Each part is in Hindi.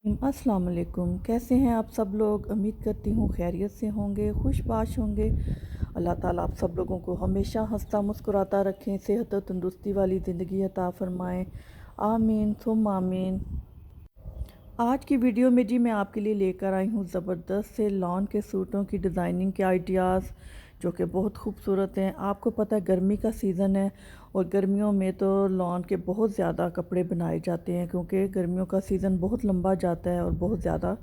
अस्सलाम वालेकुम। कैसे हैं आप सब लोग? उम्मीद करती हूँ खैरियत से होंगे, खुशबाश होंगे। अल्लाह ताला आप सब लोगों को हमेशा हंसता मुस्कुराता रखें, सेहत और तंदुरुस्ती वाली ज़िंदगी अता फ़रमाएँ। आमीन सुम्मा आमीन। आज की वीडियो में जी मैं आपके लिए लेकर आई हूँ ज़बरदस्त से लॉन के सूटों की डिज़ाइनिंग के आइडियाज़, जो कि बहुत खूबसूरत हैं। आपको पता है गर्मी का सीज़न है और गर्मियों में तो लॉन के बहुत ज़्यादा कपड़े बनाए जाते हैं, क्योंकि गर्मियों का सीज़न बहुत लंबा जाता है और बहुत ज़्यादा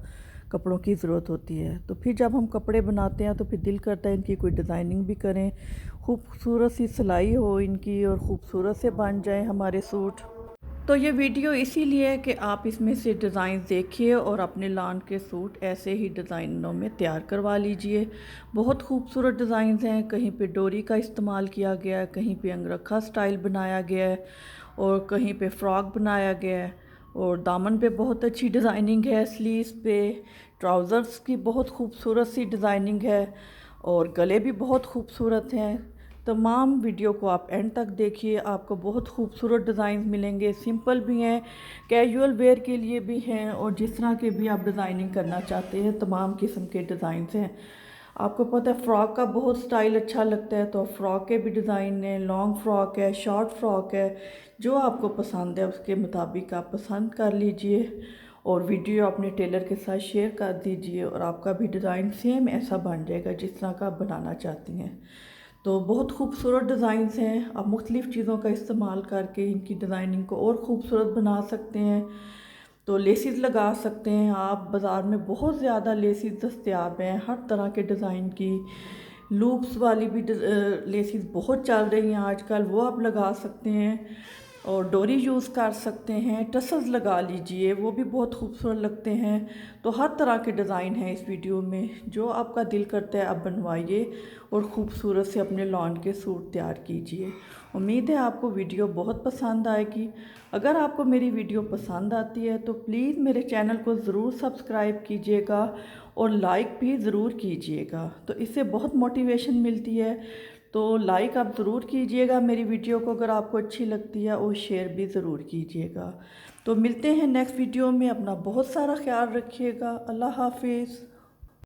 कपड़ों की ज़रूरत होती है। तो फिर जब हम कपड़े बनाते हैं तो फिर दिल करता है इनकी कोई डिज़ाइनिंग भी करें, खूबसूरत सी सिलाई हो इनकी और ख़ूबसूरत से बन जाए हमारे सूट। तो ये वीडियो इसीलिए है कि आप इसमें से डिज़ाइन देखिए और अपने लॉन के सूट ऐसे ही डिज़ाइनों में तैयार करवा लीजिए। बहुत खूबसूरत डिज़ाइंस हैं, कहीं पे डोरी का इस्तेमाल किया गया है, कहीं पे अंगरखा स्टाइल बनाया गया है और कहीं पे फ्रॉक बनाया गया है। और दामन पे बहुत अच्छी डिज़ाइनिंग है, स्लीव्स पे, ट्राउज़र्स की बहुत खूबसूरत सी डिज़ाइनिंग है और गले भी बहुत खूबसूरत हैं। तमाम वीडियो को आप एंड तक देखिए, आपको बहुत खूबसूरत डिज़ाइन मिलेंगे। सिंपल भी हैं, कैजुअल वेयर के लिए भी हैं और जिस तरह के भी आप डिज़ाइनिंग करना चाहते हैं तमाम किस्म के डिज़ाइंस हैं। आपको पता है फ़्रॉक का बहुत स्टाइल अच्छा लगता है, तो फ़्रॉक के भी डिज़ाइन हैं, लॉन्ग फ़्रॉक है, शॉर्ट फ़्रॉक है। जो आपको पसंद है उसके मुताबिक आप पसंद कर लीजिए और वीडियो अपने टेलर के साथ शेयर कर दीजिए और आपका भी डिज़ाइन सेम ऐसा बन जाएगा जिस तरह का आप बनाना चाहती हैं। तो बहुत खूबसूरत डिज़ाइंस हैं, आप मुख्तलिफ़ चीज़ों का इस्तेमाल करके इनकी डिज़ाइनिंग को और ख़ूबसूरत बना सकते हैं। तो लेसिस लगा सकते हैं आप, बाज़ार में बहुत ज़्यादा लेसिस दस्तयाब हैं हर तरह के डिज़ाइन की। लूप्स वाली भी लेसिस बहुत चल रही हैं आजकल, वो आप लगा सकते हैं और डोरी यूज़ कर सकते हैं। टसल्स लगा लीजिए, वो भी बहुत खूबसूरत लगते हैं। तो हर तरह के डिज़ाइन हैं इस वीडियो में, जो आपका दिल करता है आप बनवाइए और ख़ूबसूरत से अपने लॉन के सूट तैयार कीजिए। उम्मीद है आपको वीडियो बहुत पसंद आएगी। अगर आपको मेरी वीडियो पसंद आती है तो प्लीज़ मेरे चैनल को ज़रूर सब्सक्राइब कीजिएगा और लाइक भी ज़रूर कीजिएगा, तो इससे बहुत मोटिवेशन मिलती है। तो लाइक आप ज़रूर कीजिएगा मेरी वीडियो को अगर आपको अच्छी लगती है, और शेयर भी ज़रूर कीजिएगा। तो मिलते हैं नेक्स्ट वीडियो में, अपना बहुत सारा ख्याल रखिएगा। अल्लाह हाफिज़।